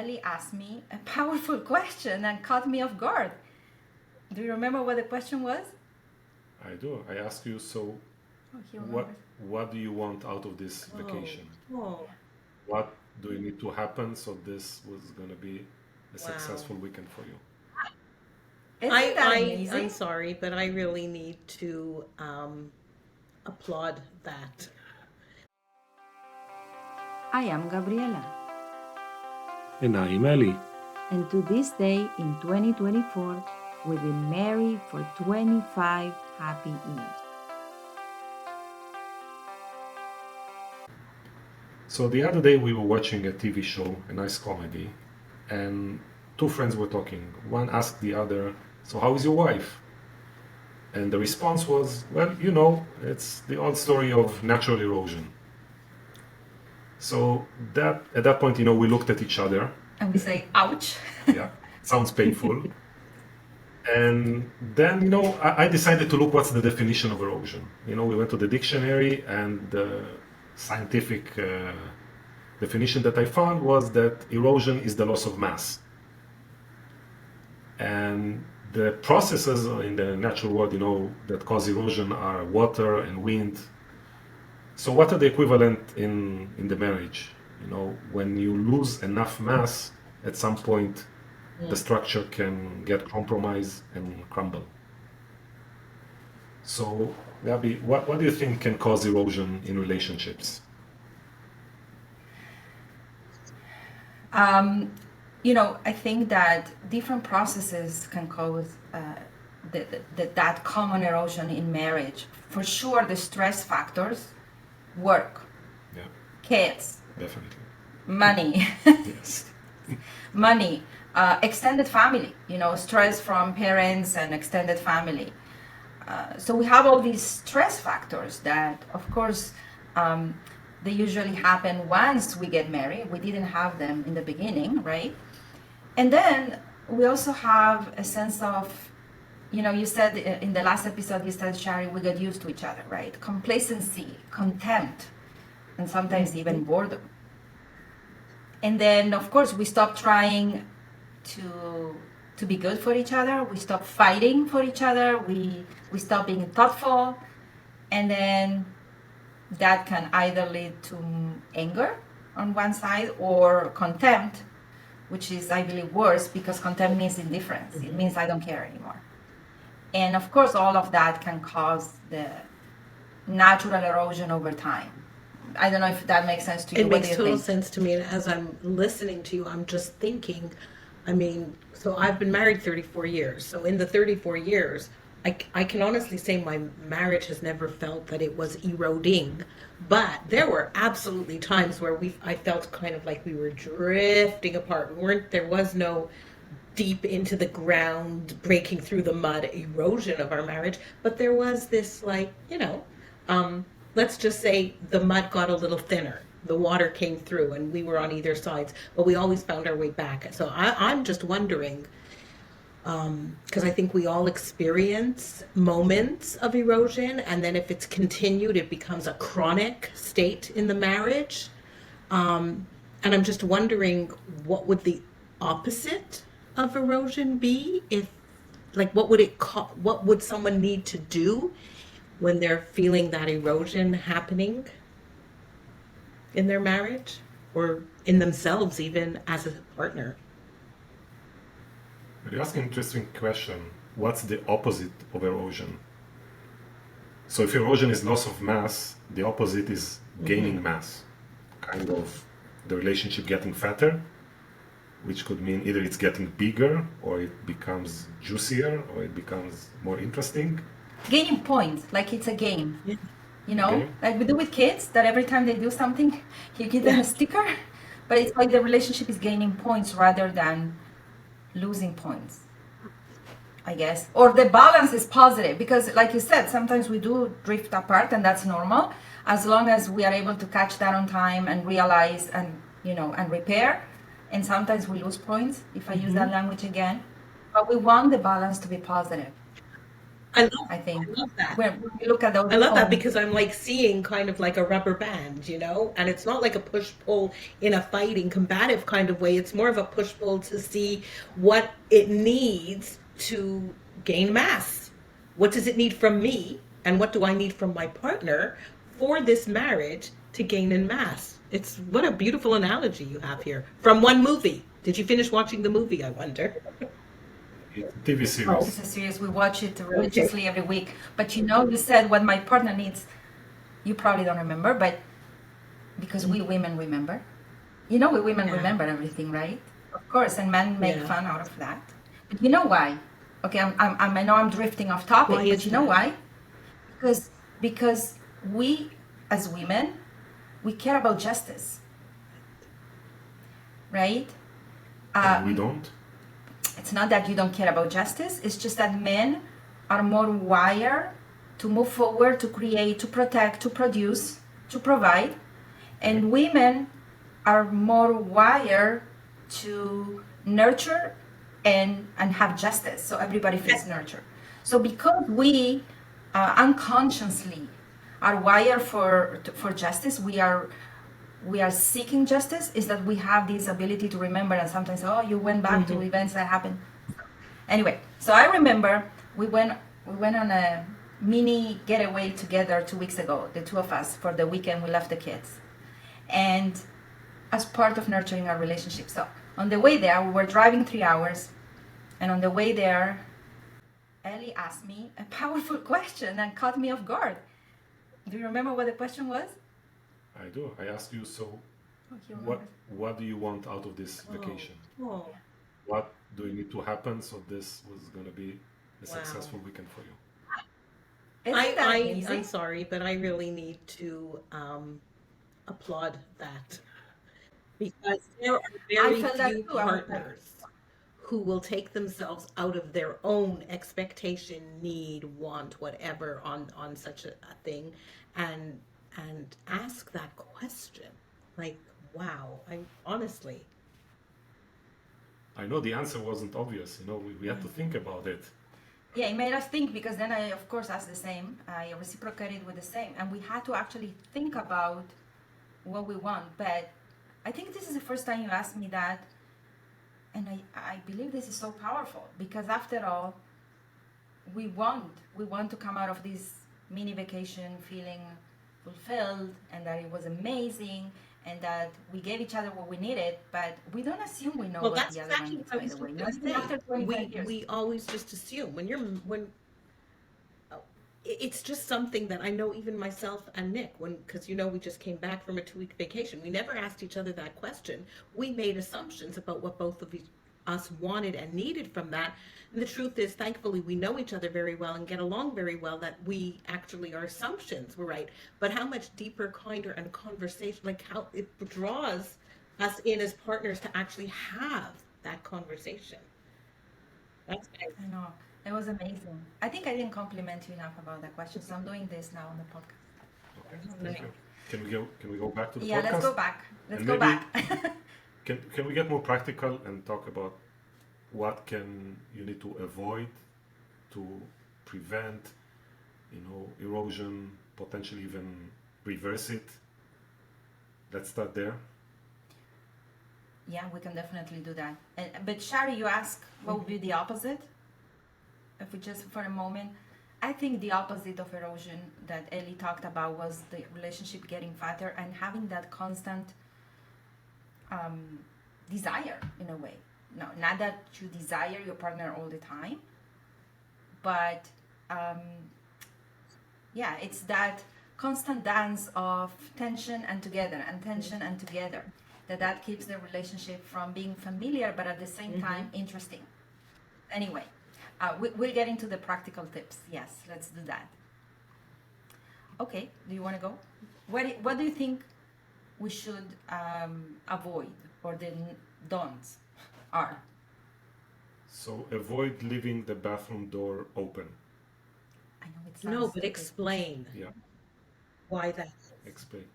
Elie asked me a powerful question and caught me off guard. Do you remember what the question was? I do. I ask you, so Oh, he what remembers. what do you want out of this vacation? Oh, What do you need to happen so this was gonna be a wow. successful weekend for you? Isn't that I'm amazing? sorry, but I really need to applaud that. I am Gabriela, And I'm Elie. and to this day in 2024, we've been married for 25 happy years. So the other day we were watching a TV show, a nice comedy, and two friends were talking. One asked the other, "So how is your wife?" And the response was, "Well, you know, it's the old story of natural erosion." So that at that point, we looked at each other. And we say, ouch. Yeah, sounds painful. And then, I decided to look what's the definition of erosion. We went to the dictionary, and the scientific definition that I found was that erosion is the loss of mass. And the processes in the natural world, that cause erosion are water and wind. So what are the equivalent in the marriage? When you lose enough mass, at some point, the structure can get compromised and crumble. So, Gabi, what do you think can cause erosion in relationships? I think that different processes can cause that common erosion in marriage. For sure, the stress factors, work, Yeah, kids, definitely. money, Yes. money, extended family, stress from parents and extended family. So we have all these stress factors that, of course, they usually happen once we get married. We didn't have them in the beginning, right? And then we also have a sense of, you said in the last episode, you said, Shari, we get used to each other, right? Complacency, contempt, and sometimes even boredom. And then, of course, we stop trying to be good for each other. We stop fighting for each other. We stop being thoughtful. And then that can either lead to anger on one side or contempt, which is, I believe, worse, because contempt means indifference. It means I don't care anymore. And of course, all of that can cause the natural erosion over time. I don't know if that makes sense to you. It What makes do you total think? sense to me. And as I'm listening to you, I'm just thinking, so I've been married 34 years. So in the 34 years, I can honestly say my marriage has never felt that it was eroding. But there were absolutely times where I felt kind of like we were drifting apart. There was no deep into the ground, breaking through the mud erosion of our marriage. But there was this, let's just say the mud got a little thinner. The water came through and we were on either sides, but we always found our way back. So I'm just wondering, because I think we all experience moments of erosion, and then if it's continued, it becomes a chronic state in the marriage. And I'm just wondering, what would the opposite of erosion be? What would someone need to do when they're feeling that erosion happening in their marriage or in themselves, even as a partner? But you ask an interesting question. What's the opposite of erosion? So if erosion is loss of mass, the opposite is gaining mass. Kind of the relationship getting fatter, which could mean either it's getting bigger, or it becomes juicier, or it becomes more interesting. Gaining points, like it's a game. Yeah. Okay. Like we do with kids, that every time they do something, you give them a sticker. But it's like the relationship is gaining points rather than losing points, I guess. Or the balance is positive, because like you said, sometimes we do drift apart, and that's normal, as long as we are able to catch that on time and realize and repair. And sometimes we lose points, if I use that language again. But we want the balance to be positive. I love, I think I love that. when we look at those I love that homes. because I'm like seeing kind of like a rubber band, you know, and it's not like a push pull in a fighting, combative kind of way. It's more of a push pull to see what it needs to gain mass. What does it need from me, and what do I need from my partner for this marriage to gain in mass? It's what a beautiful analogy you have here from one movie. Did you finish watching the movie, I wonder? It's a TV Oh, series. it's a series. We watch it Okay. religiously every week. But you know, you said what my partner needs. You probably don't remember, but because we women remember. You know, we women Yeah. remember everything, right? Of course, and men make Yeah. fun out of that. But you know why? Okay, I know I'm drifting off Why topic, but is you know that? why? Because we as women, we care about justice, right? And we Uh, don't. it's not that you don't care about justice, it's just that men are more wired to move forward, to create, to protect, to produce, to provide, and women are more wired to nurture and have justice, so everybody feels nurtured. So because we unconsciously are wired for justice, we are seeking justice, is that we have this ability to remember, and sometimes, oh, you went back to Hmm. events that happened. Anyway, so I remember we went on a mini getaway together 2 weeks ago, the two of us. For the weekend, we left the kids, and as part of nurturing our relationship. So on the way there, we were driving 3 hours, and on the way there, Elie asked me a powerful question and caught me off guard. Do you remember what the question was? I do. I asked you, so Oh, he what remembers. what do you want out of this Oh, vacation? oh, What do you need to happen so this was gonna be a wow. successful weekend for you? Isn't that I'm amazing? sorry, but I really need to applaud that because there are I very felt that few too. I was like, partners who will take themselves out of their own expectation, need, want, whatever on such a thing, and ask that question. Like, wow, I honestly. I know the answer wasn't obvious. We had to think about it. yeah, it made us think, because then I, of course, asked the same. I reciprocated with the same, and we had to actually think about what we want. But I think this is the first time you asked me that, and I believe this is so powerful, because after all, we want to come out of this mini vacation feeling fulfilled, and that it was amazing, and that we gave each other what we needed. But we don't assume we know Well, what that's the other one exactly needs, what I by was the way, just not going to even say. after 25 years. We always just assume when oh, it's just something that I know even myself and Nick, when, because we just came back from a 2 week vacation. We never asked each other that question. We made assumptions about what both of us wanted and needed from that. And the truth is, thankfully, we know each other very well and get along very well, that we actually, our assumptions were right. But how much deeper, kinder, and conversation, like how it draws us in as partners to actually have that conversation. That's nice. I know. It was amazing. I think I didn't compliment you enough about that question, so I'm doing this now on the podcast. Okay, Nice. thank you. Can we go back to the Yeah, let's go podcast? back. Let's And go maybe back. can we get more practical and talk about what can you need to avoid to prevent, erosion, potentially even reverse it? Let's start there. Yeah, we can definitely do that. But Shari, you ask what would be the opposite? If we just for a moment, I think the opposite of erosion that Elie talked about was the relationship getting fatter and having that constant um, desire, in a way. No, not that you desire your partner all the time, but um, yeah, it's that constant dance of tension and together, and tension and together, that keeps the relationship from being familiar, but at the same time interesting. Anyway, we'll get into the practical tips. Yes, let's do that. Okay, do you want to go? What do you think we should avoid, or the don'ts are? So avoid leaving the bathroom door open. I know it No, sounds but stupid. explain Yeah, why that. explain.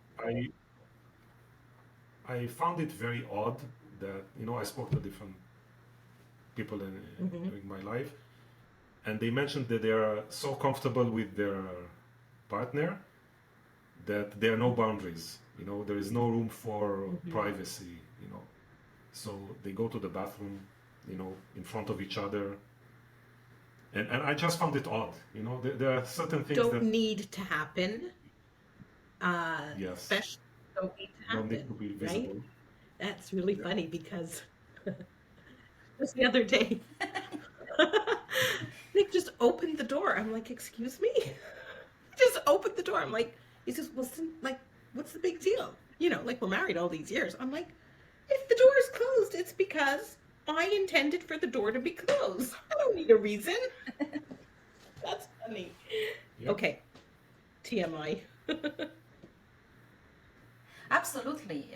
I found it very odd that I spoke to different people Hmm. during my life, and they mentioned that they are so comfortable with their partner that there are no boundaries. There is no room for privacy. So they go to the bathroom, in front of each other, and I just found it odd. There are certain things Don't that need to happen. yes, Especially don't need to don't need to happen, be right? visible. That's really Yeah. funny because just the other day, Nick just opened the door. I'm like, excuse me? He just opened the door. I'm like, he says, well, like, what's the big deal? Like we're married all these years. I'm like, if the door is closed, it's because I intended for the door to be closed. I don't need a reason. That's funny. Yeah. Okay, TMI. Absolutely.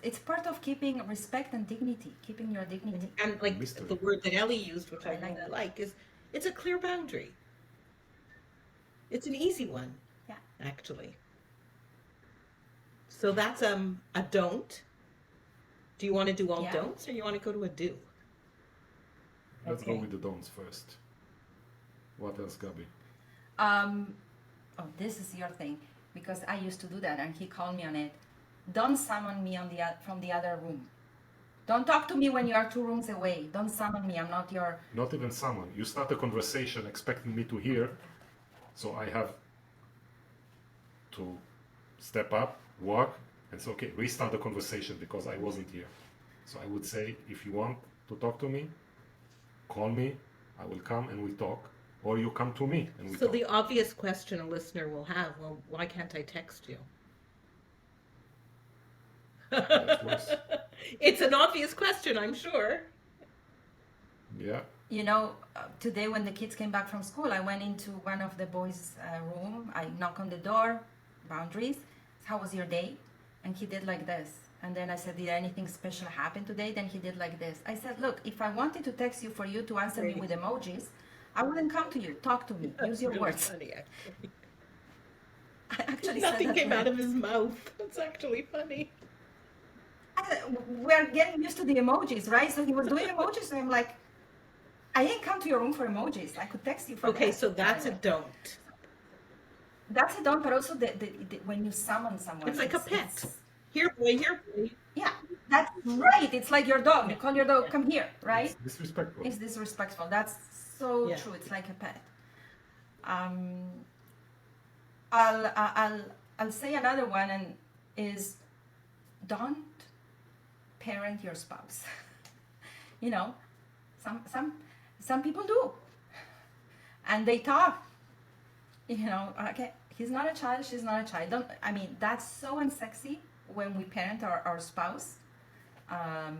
It's part of keeping respect and dignity, keeping your dignity. And like Mystery. the word that Ellie used, which I I like really that. like, is it's a clear boundary. It's an easy one, Yeah. actually. So that's a don't. Do you want to do all Yeah. don'ts or you want to go to a do? Let's go Okay. with the don'ts first. What else, Gabi? Oh, this is your thing, because I used to do that, and he called me on it. Don't summon me from the other room. Don't talk to me when you are 2 rooms away. Don't summon me. I'm not your. Not even someone. You start a conversation expecting me to hear, so I have to step up, walk, and say, okay, restart the conversation because I wasn't here. So I would say, if you want to talk to me, call me, I will come and we'll talk. Or you come to me and we So talk. the obvious question a listener will have, well, why can't I text you? That's worse. It's an obvious question, I'm sure. Yeah. Today when the kids came back from school, I went into one of the boys' room. I knock on the door, boundaries. How was your day? And he did like this. And then I said, did anything special happen today? Then he did like this. I said, look, if I wanted to text you for you to answer me with emojis, I wouldn't come to you. Talk to me. Use your Really words. funny, actually. I actually said Nothing that came to out him. of his mouth. That's actually funny. We're getting used to the emojis, right? So he was doing emojis, and I'm like, I ain't come to your room for emojis. I could text you for Okay, that. so that's a Anyway, don't. that's a don't, but also when you summon someone, It's like a pet. Here, boy, here, boy. yeah, that's right. It's like your dog. You call your dog, come here, It's right? disrespectful. It's disrespectful. That's so Yeah. true. It's like a pet. Um, I'll say another one, and is don't parent your spouse. you know, some people do, and they talk. Okay, he's not a child, she's not a child. That's so unsexy when we parent our spouse. I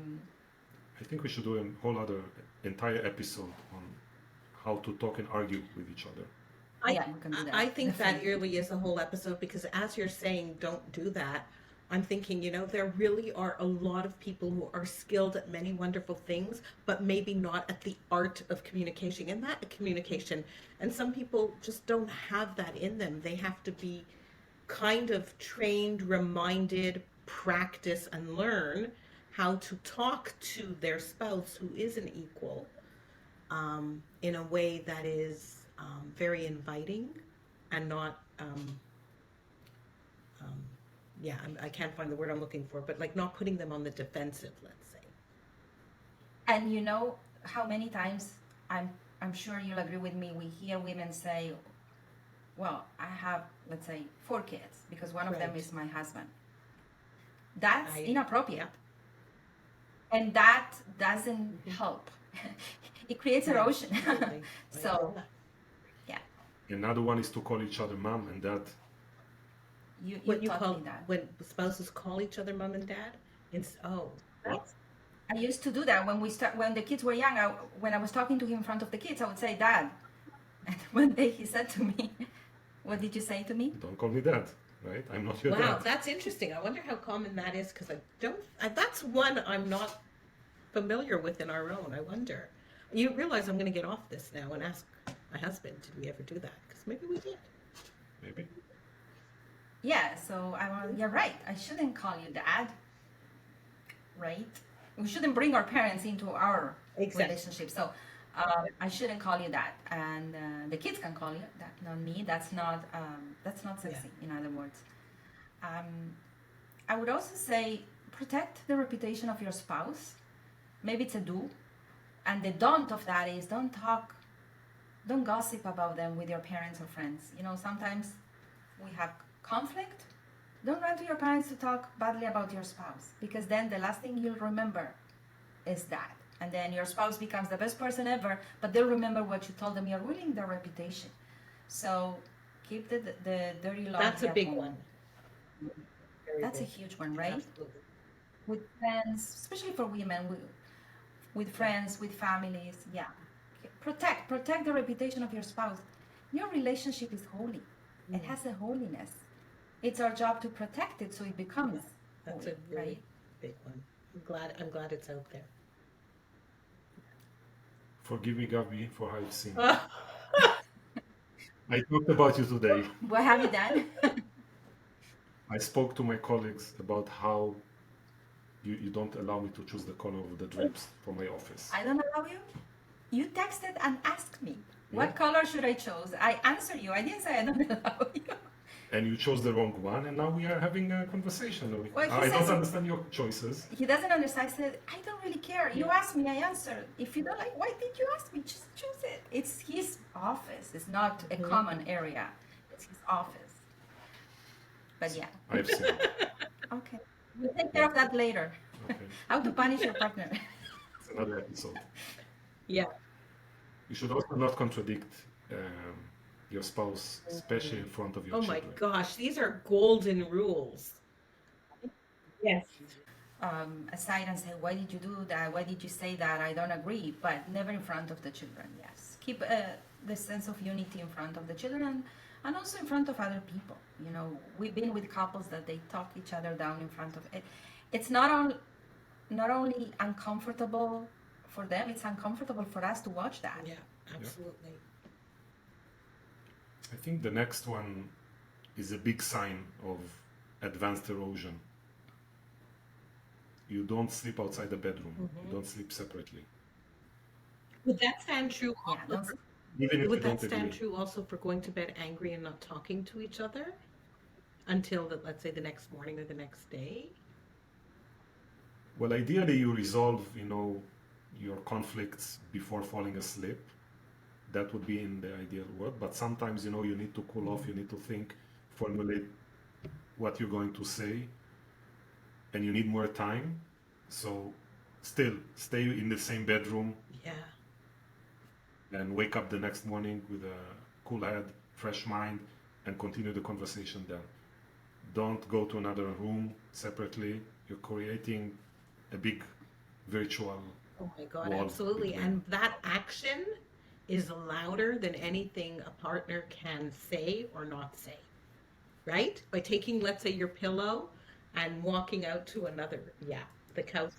think we should do a whole other entire episode on how to talk and argue with each other. Yeah, we can do that. I think that Definitely. really is a whole episode because as you're saying, don't do that. I'm thinking, there really are a lot of people who are skilled at many wonderful things, but maybe not at the art of communication and some people just don't have that in them. They have to be kind of trained, reminded, practice, and learn how to talk to their spouse who is an equal in a way that is very inviting and not I can't find the word I'm looking for, but like not putting them on the defensive, let's say. And you know how many times I'm sure you'll agree with me. We hear women say, "Well, I have, let's say, 4 kids because one of them Right. is my husband." That's I- inappropriate, and that doesn't help. It creates erosion. Absolutely. So, yeah, Another one is to call each other mom and dad. you What you taught call me that. when spouses call each other mom and dad? What? I used to do that when the kids were young. When I was talking to him in front of the kids, I would say, "Dad." And one day he said to me, "What did you say to me?" Don't call me dad, right? I'm not your Wow, dad. that's interesting. I wonder how common that is because that's one I'm not familiar with in our own. I wonder. You realize I'm going to get off this now and ask my husband, did we ever do that? Because maybe we did. Maybe. Yeah, so you're right. I shouldn't call you dad, right? We shouldn't bring our parents into our Exactly. relationship. So I shouldn't call you that, and the kids can call you that, not me. That's not Yeah. sexy. In other words, um, I would also say protect the reputation of your spouse. Maybe it's a do, and the don't of that is don't gossip about them with your parents or friends. Sometimes we have conflict. Don't run to your parents to talk badly about your spouse, because then the last thing you'll remember is that. And then your spouse becomes the best person ever, but they'll remember what you told them. You're ruining their reputation. So keep the dirty That's laundry a at big home. one. Very That's a big. huge one, right? Absolutely. With friends, especially for women, with friends, with families. Yeah. Protect the reputation of your spouse. Your relationship is holy. It has a holiness. It's our job to protect it so it becomes That's holy, a really right? big one. I'm glad it's out there. Forgive me, Gabi, for how I've seen. I talked about you today. What have you done? I spoke to my colleagues about how you don't allow me to choose the color of the drapes for my office. I don't allow you. You texted and asked me, Yeah. what color should I choose? I answered you. I didn't say I don't allow you. And you chose the wrong one, and now we are having a conversation. Well, he I don't says- understand your choices. He doesn't understand. I said, I don't really care. You asked me, I answered. If you don't like, why did you ask me? Just choose it. It's his office. It's not a common area. It's his office. But yeah, I've seen it. okay. We'll take care of that later. Okay. How to punish your partner. It's another episode. Yeah. You should also not contradict your spouse, especially in front of your Oh my children. gosh, these are golden rules. Yes. Aside and say, why did you do that? Why did you say that? I don't agree. But never in front of the children, yes. Keep the sense of unity in front of the children and also in front of other people. We've been with couples that they talk each other down in front of it. It's not only uncomfortable for them, it's uncomfortable for us to watch that. Yeah, absolutely. I think the next one is a big sign of advanced erosion. You don't sleep outside the bedroom. You don't sleep separately. Would that stand true? Yeah, Also don't- for, Even if would you that don't stand agree. true also for going to bed angry and not talking to each other until let's say the next morning or the next day? Well, ideally, you resolve, your conflicts before falling asleep. That would be in the ideal world. But sometimes, you need to cool off. You need to think, formulate what you're going to say, and you need more time. So, still stay in the same bedroom Yeah. and wake up the next morning with a cool head, fresh mind, and continue the conversation then. Don't go to another room separately. You're creating a big virtual Oh my God, wall absolutely. between. And that action is louder than anything a partner can say or not say, right? By taking, let's say, your pillow and walking out to another, the couch.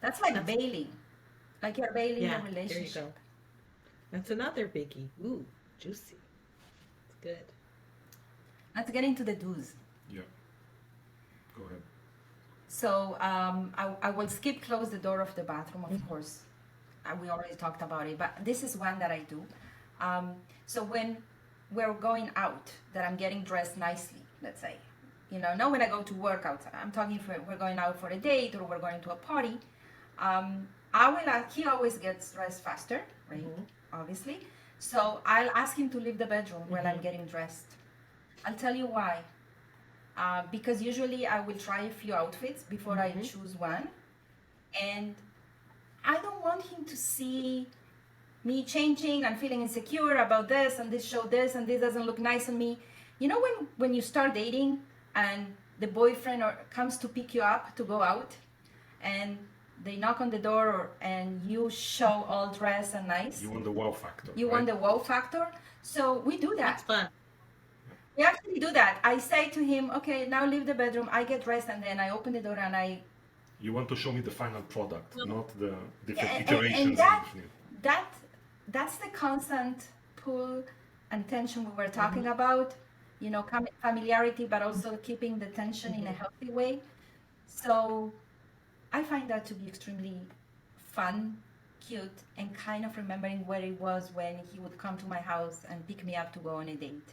That's like bailing. Like you're bailing Yeah, a there you relationship. go. That's another biggie. Ooh, juicy. It's good. Let's get into the do's. Yeah. Go ahead. So I will skip close the door of the bathroom, of course. We already talked about it, but this is one that I do. So when we're going out, that I'm getting dressed nicely, let's say, not when I go to work outside. I'm talking for we're going out for a date or we're going to a party. He always gets dressed faster, right? Obviously. So I'll ask him to leave the bedroom while I'm getting dressed. I'll tell you why. Because usually I will try a few outfits before I choose one. And I don't want him to see me changing and feeling insecure about this and this doesn't look nice on me. When you start dating and the boyfriend comes to pick you up to go out and they knock on the door and you show all dressed and nice. You want the wow factor. You want the wow factor. So we do That's that. fun. We actually do that. I say to him, okay, now leave the bedroom. I get dressed and then I open the door and You want to show me the final product, not the different and iterations. that's the constant pull and tension we were talking about. Familiarity, but also keeping the tension in a healthy way. So I find that to be extremely fun cute and kind of remembering where it was when he would come to my house and pick me up to go on a date.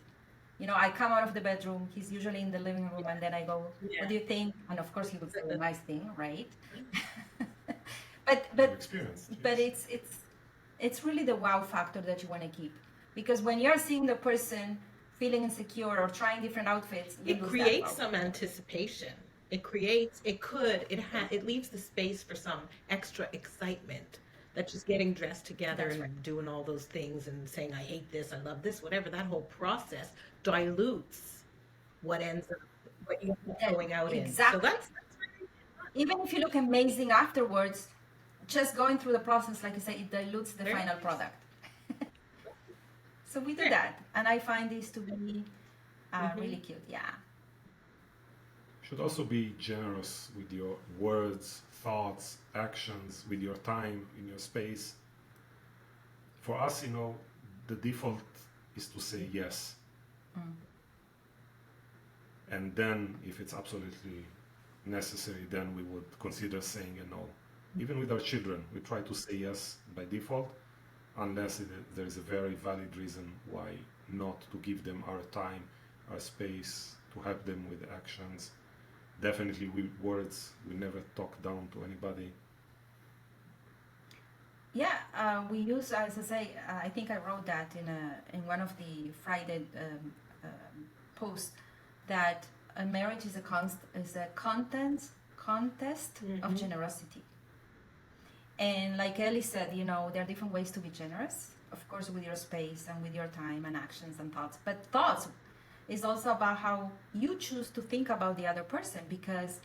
I come out of the bedroom, he's usually in the living room, and then I go, what Yeah. do you think? And of course he would say a nice thing, right? From but experience, but yes. it's really the wow factor that you want to keep, because when you're seeing the person feeling insecure or trying different outfits, you It lose that creates wow some factor. anticipation. It leaves the space for some extra excitement. That just getting dressed together That's right. and doing all those things and saying, I hate this, I love this, whatever, that whole process dilutes what you end up And going out in. So exactly. that's really Even if you look amazing afterwards, just going through the process, like I said, it dilutes the very final nice. product. So we do Yeah. that, and I find this to be really Hmm. cute. Yeah. Should also be generous with your words, thoughts, actions, with your time, in your space. For us, the default is to say yes. And then, if it's absolutely necessary, then we would consider saying a no. Even with our children, we try to say yes by default, unless there is a very valid reason why not to give them our time, our space, to help them with actions. Definitely with words, we never talk down to anybody. Yeah, we use, as I say, I think I wrote that in one of the Friday posts, that a marriage is a contest of Hmm. generosity. And like Ellie said, there are different ways to be generous, of course, with your space and with your time and actions and thoughts. But thoughts is also about how you choose to think about the other person, because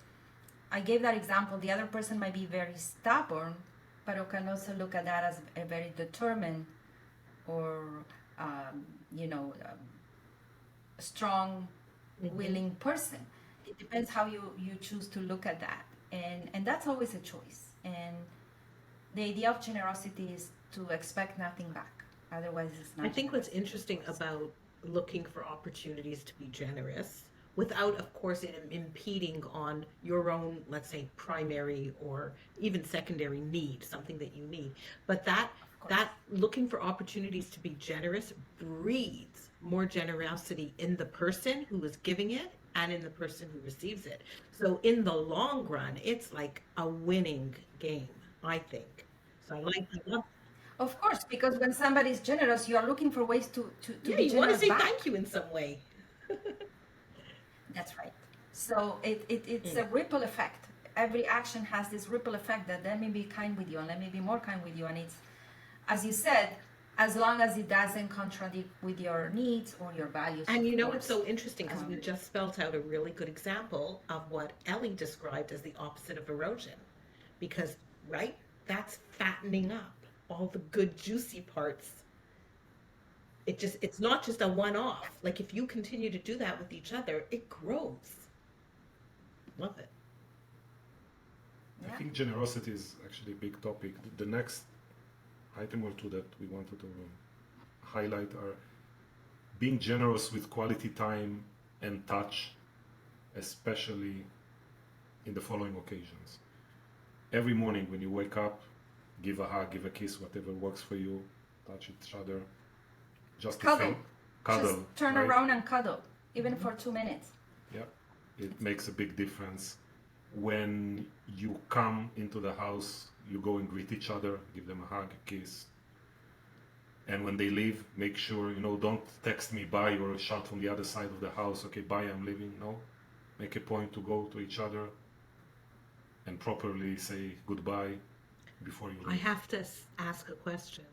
I gave that example. The other person might be very stubborn, but you can also look at that as a very determined or, strong, Hmm. willing person. It depends how you choose to look at that. And that's always a choice. And the idea of generosity is to expect nothing back. Otherwise, it's I not think what's generosity, of interesting course. about looking for opportunities to be generous without, of course, it impeding on your own, let's say, primary or even secondary need, something that you need. But that Of course. that looking for opportunities to be generous breeds more generosity in the person who is giving it and in the person who receives it. So in the long run, it's like a winning game, I think. So I love. Of course, because when somebody is generous, you are looking for ways to Yeah, be you want to generous say thank back. you in some way. That's right. So it's a Mm. ripple effect. Every action has this ripple effect that let me be kind with you and let me be more kind with you. And it's, as you said, as long as it doesn't contradict with your needs or your values, And of you know, it's course. so interesting because we Um, just spelt out a really good example of what Ellie described as the opposite of erosion. Because, right, that's fattening up all the good, juicy parts. It's not just a one off. Like if you continue to do that with each other, it grows. Love it. I yeah. think generosity is actually a big topic. The next item or two that we wanted to highlight are being generous with quality time and touch, especially in the following occasions. Every morning when you wake up, give a hug, give a kiss, whatever works for you, touch each other, just to Cuddle. feel Just cuddle, turn right? around and cuddle, even for 2 minutes. Yeah, it It's, makes a big difference. When you come into the house, you go and greet each other, give them a hug, a kiss. And when they leave, make sure, don't text me bye or shout from the other side of the house, okay, bye, I'm leaving. No, make a point to go to each other and properly say goodbye before you I leave. have to ask a question.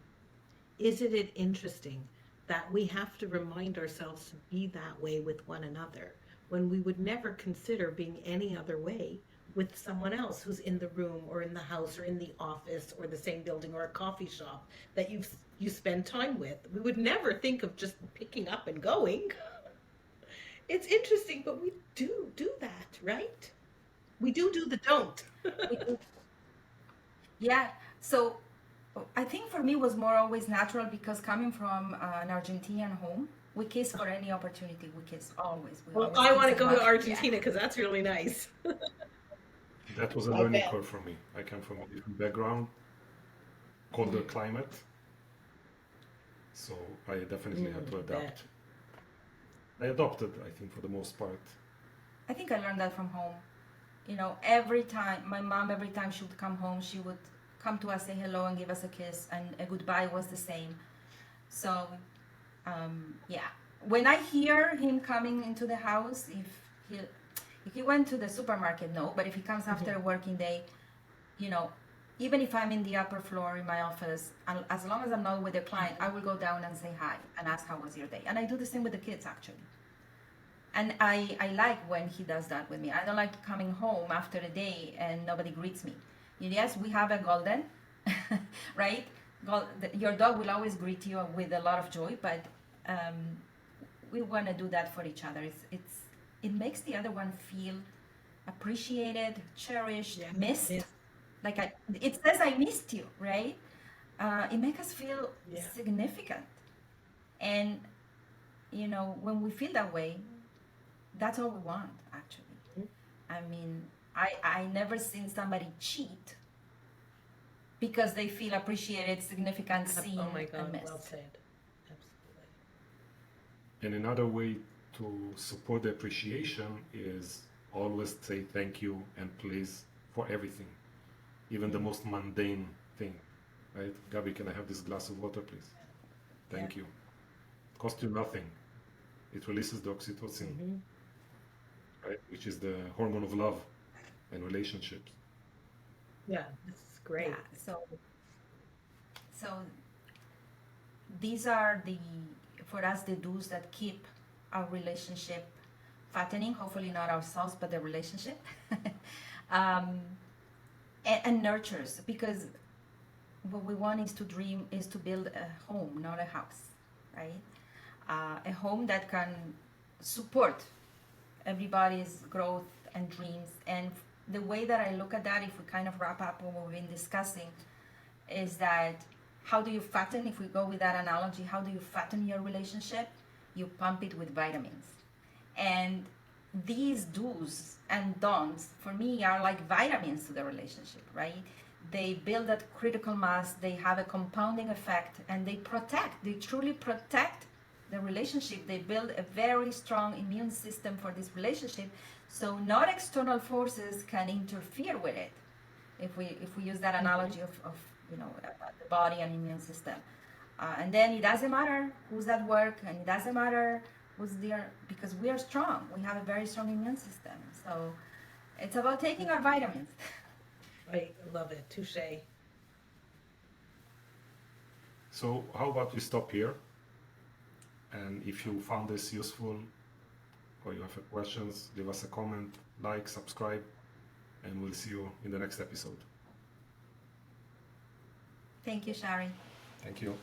Isn't it interesting that we have to remind ourselves to be that way with one another when we would never consider being any other way with someone else who's in the room or in the house or in the office or the same building or a coffee shop that you spend time with? We would never think of just picking up and going. It's interesting, but we do that, right? We do the don't. we do. Yeah. So I think for me it was more always natural, because coming from an Argentinian home, we kiss for any opportunity. We kiss always. We Well, always I kiss want to and go to hug. Yeah. Argentina because that's really nice. That was a I learning bet. curve for me. I come from a different background. colder climate. So I definitely had to adapt. I adopted, I think, for the most part. I think I learned that from home. You know, every time my mom, every time she would come home, she would come to us, say hello, and give us a kiss, and a goodbye was the same. So, yeah. When I hear him coming into the house, if he went to the supermarket, no. But if he comes after a working day, you know, even if I'm in the upper floor in my office, and as long as I'm not with a client, I will go down and say hi and ask how was your day. And I do the same with the kids actually. And I like when he does that with me. I don't like coming home after a day and nobody greets me. Yes, we have a golden, right? Your dog will always greet you with a lot of joy, but we want to do that for each other. It makes the other one feel appreciated, cherished, missed. Yes. Like it says I missed you, right? It makes us feel significant. And you know, when we feel that way, that's all we want actually. I mean, I never seen somebody cheat because they feel appreciated, significant, seen, Oh my and God, missed. well said. Absolutely. And another way to support the appreciation is always say thank you and please for everything, even the most mundane thing. Right? Gabi, can I have this glass of water, please? Thank you. It costs you nothing. It releases the oxytocin, right? Which is the hormone of love and relationships. Yeah, this is great. Yeah. So these are for us the do's that keep our relationship fattening. Hopefully not ourselves, but the relationship, and nurtures. Because what we want is to build a home, not a house, right? A home that can support everybody's growth and dreams. And the way that I look at that, if we kind of wrap up what we've been discussing, is that how do you fatten, if we go with that analogy, how do you fatten your relationship? You pump it with vitamins. And these do's and don'ts for me are like vitamins to the relationship, right? They build that critical mass, they have a compounding effect, and they truly protect the relationship. They build a very strong immune system for this relationship, so not external forces can interfere with it. If we use that analogy of you know, the body and immune system, and then it doesn't matter who's at work, and it doesn't matter who's there, because we are strong. We have a very strong immune system. So it's about taking our vitamins. I love it. Touche. So how about we stop here? And if you found this useful or you have questions, leave us a comment, like, subscribe, and we'll see you in the next episode. Thank you, Shari. Thank you.